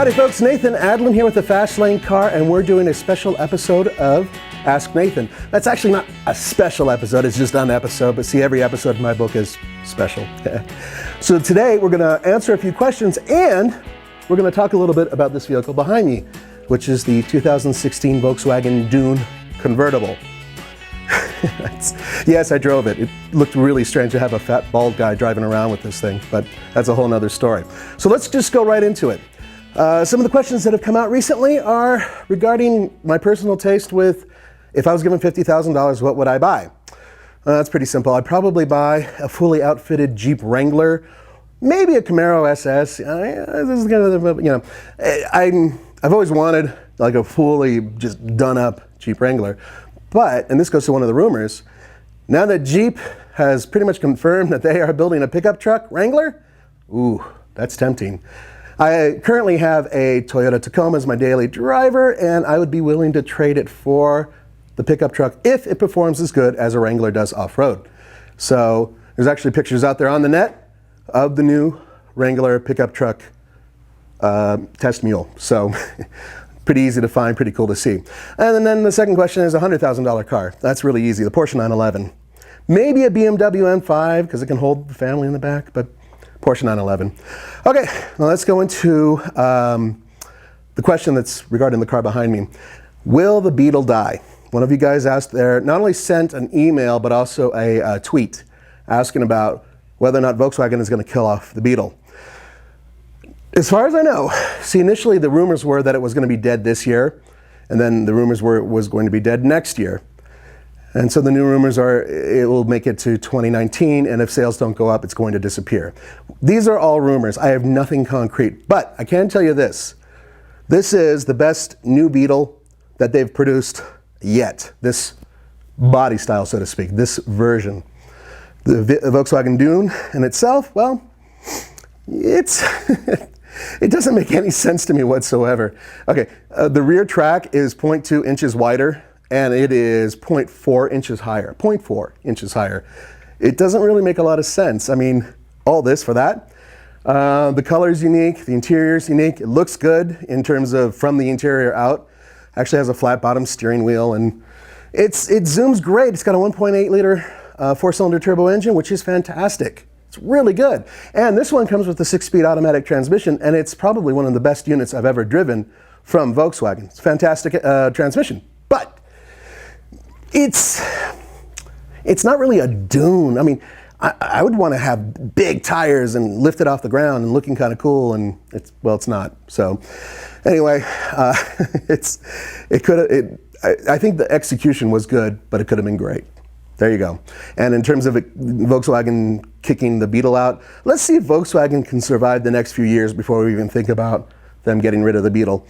Howdy folks, Nathan Adlin here with the Fast Lane Car, and we're doing a special episode of Ask Nathan. That's actually not a special episode, it's just an episode, but see, every episode in my book is special. So today we're going to answer a few questions, and we're going to talk a little bit about this vehicle behind me, which is the 2016 Volkswagen Dune Convertible. Yes, I drove it. It looked really strange to have a fat, bald guy driving around with this thing, but that's a whole nother story. So let's just go right into it. Some of the questions that have come out recently are regarding my personal taste with, if I was given $50,000, what would I buy? That's pretty simple. I'd probably buy a fully outfitted Jeep Wrangler, maybe a Camaro SS. This is kind of, you know, I've always wanted like a fully just done up Jeep Wrangler. But, and this goes to one of the rumors, now that Jeep has pretty much confirmed that they are building a pickup truck Wrangler, ooh, that's tempting. I currently have a Toyota Tacoma as my daily driver, and I would be willing to trade it for the pickup truck if it performs as good as a Wrangler does off-road. So there's actually pictures out there on the net of the new Wrangler pickup truck test mule. So pretty easy to find, pretty cool to see. And then the second question is a $100,000 car. That's really easy, the Porsche 911. Maybe a BMW M5 because it can hold the family in the back, but Porsche 911. Okay, now let's go into the question that's regarding the car behind me. Will the Beetle die? One of you guys asked there, not only sent an email, but also a tweet asking about whether or not Volkswagen is going to kill off the Beetle. As far as I know, see, initially the rumors were that it was going to be dead this year, and then the rumors were it was going to be dead next year. And so the new rumors are it will make it to 2019, and if sales don't go up, it's going to disappear. These are all rumors. I have nothing concrete, but I can tell you this. This is the best new Beetle that they've produced yet. This body style, so to speak, this version. The Volkswagen Dune in itself, well, it's... It doesn't make any sense to me whatsoever. Okay, the rear track is 0.2 inches wider, and it is 0.4 inches higher. 0.4 inches higher. It doesn't really make a lot of sense. I mean, all this for that. The color is unique, the interior is unique. It looks good in terms of from the interior out. Actually has a flat bottom steering wheel, and it zooms great. It's got a 1.8 liter four-cylinder turbo engine, which is fantastic. It's really good. And this one comes with a 6-speed automatic transmission, and it's probably one of the best units I've ever driven from Volkswagen. It's a fantastic transmission, but it's not really a Dune. I mean, I would want to have big tires and lift it off the ground and looking kind of cool, and it's not. So anyway, I think the execution was good, but it could have been great. There you go. And in terms of Volkswagen kicking the Beetle out, let's see if Volkswagen can survive the next few years before we even think about them getting rid of the Beetle.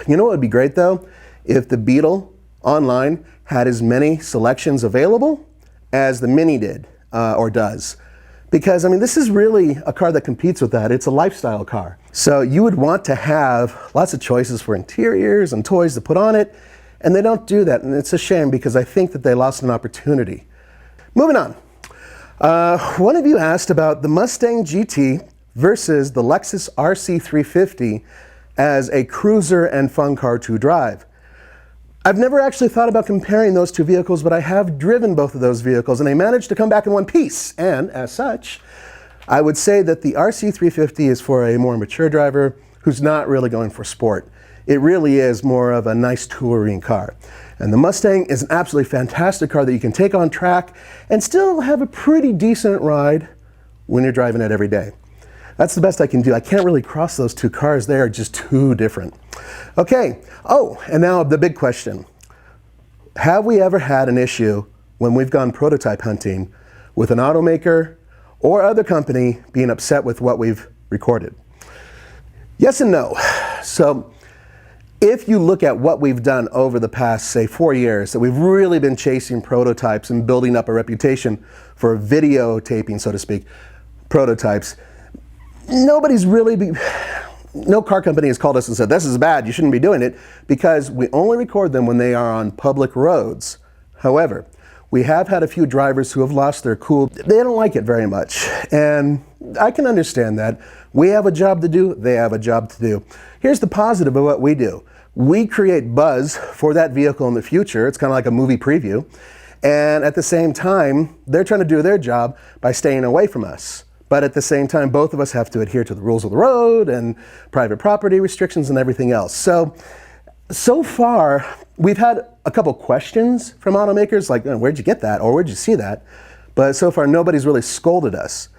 You know what would be great though? If the Beetle online had as many selections available as the Mini did or does. Because I mean, this is really a car that competes with that. It's a lifestyle car. So you would want to have lots of choices for interiors and toys to put on it. And they don't do that, and it's a shame because I think that they lost an opportunity. Moving on. One of you asked about the Mustang GT versus the Lexus RC350 as a cruiser and fun car to drive. I've never actually thought about comparing those two vehicles, but I have driven both of those vehicles, and they managed to come back in one piece. And as such, I would say that the RC350 is for a more mature driver who's not really going for sport. It really is more of a nice touring car. And the Mustang is an absolutely fantastic car that you can take on track and still have a pretty decent ride when you're driving it every day. That's the best I can do. I can't really cross those two cars. They are just too different. Okay, oh, and now the big question. Have we ever had an issue when we've gone prototype hunting with an automaker or other company being upset with what we've recorded? Yes and no. So, if you look at what we've done over the past, say, 4 years, that we've really been chasing prototypes and building up a reputation for videotaping, so to speak, prototypes, no car company has called us and said, this is bad, you shouldn't be doing it, because we only record them when they are on public roads. However, we have had a few drivers who have lost their cool. They don't like it very much, and I can understand that. We have a job to do, they have a job to do. Here's the positive of what we do. We create buzz for that vehicle in the future. It's kind of like a movie preview. And at the same time, they're trying to do their job by staying away from us. But at the same time, both of us have to adhere to the rules of the road and private property restrictions and everything else. So far, we've had a couple questions from automakers like, where'd you get that? Or where'd you see that? But so far, nobody's really scolded us.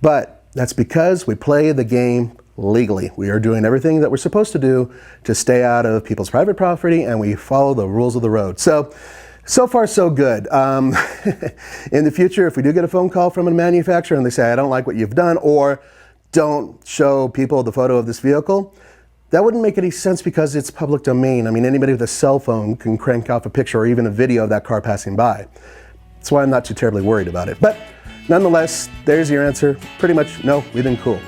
But that's because we play the game legally. We are doing everything that we're supposed to do to stay out of people's private property, and we follow the rules of the road. So far, so good. In the future, if we do get a phone call from a manufacturer and they say, I don't like what you've done, or don't show people the photo of this vehicle, that wouldn't make any sense because it's public domain. I mean, anybody with a cell phone can crank off a picture or even a video of that car passing by. That's why I'm not too terribly worried about it. But nonetheless, there's your answer. Pretty much, no, we've been cool.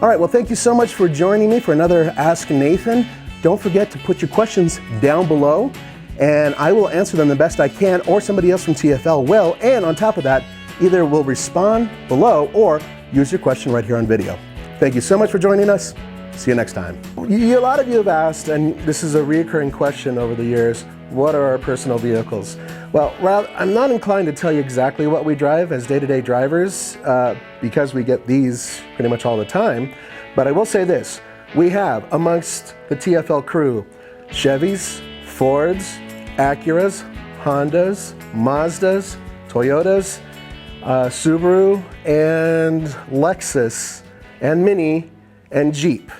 All right, well, thank you so much for joining me for another Ask Nathan. Don't forget to put your questions down below, and I will answer them the best I can, or somebody else from TFL will. And on top of that, either we'll respond below or use your question right here on video. Thank you so much for joining us. See you next time. A lot of you have asked, and this is a recurring question over the years, what are our personal vehicles? Well, I'm not inclined to tell you exactly what we drive as day-to-day drivers because we get these pretty much all the time. But I will say this, we have amongst the TFL crew, Chevys, Fords, Acuras, Hondas, Mazdas, Toyotas, Subaru, and Lexus, and Mini, and Jeep.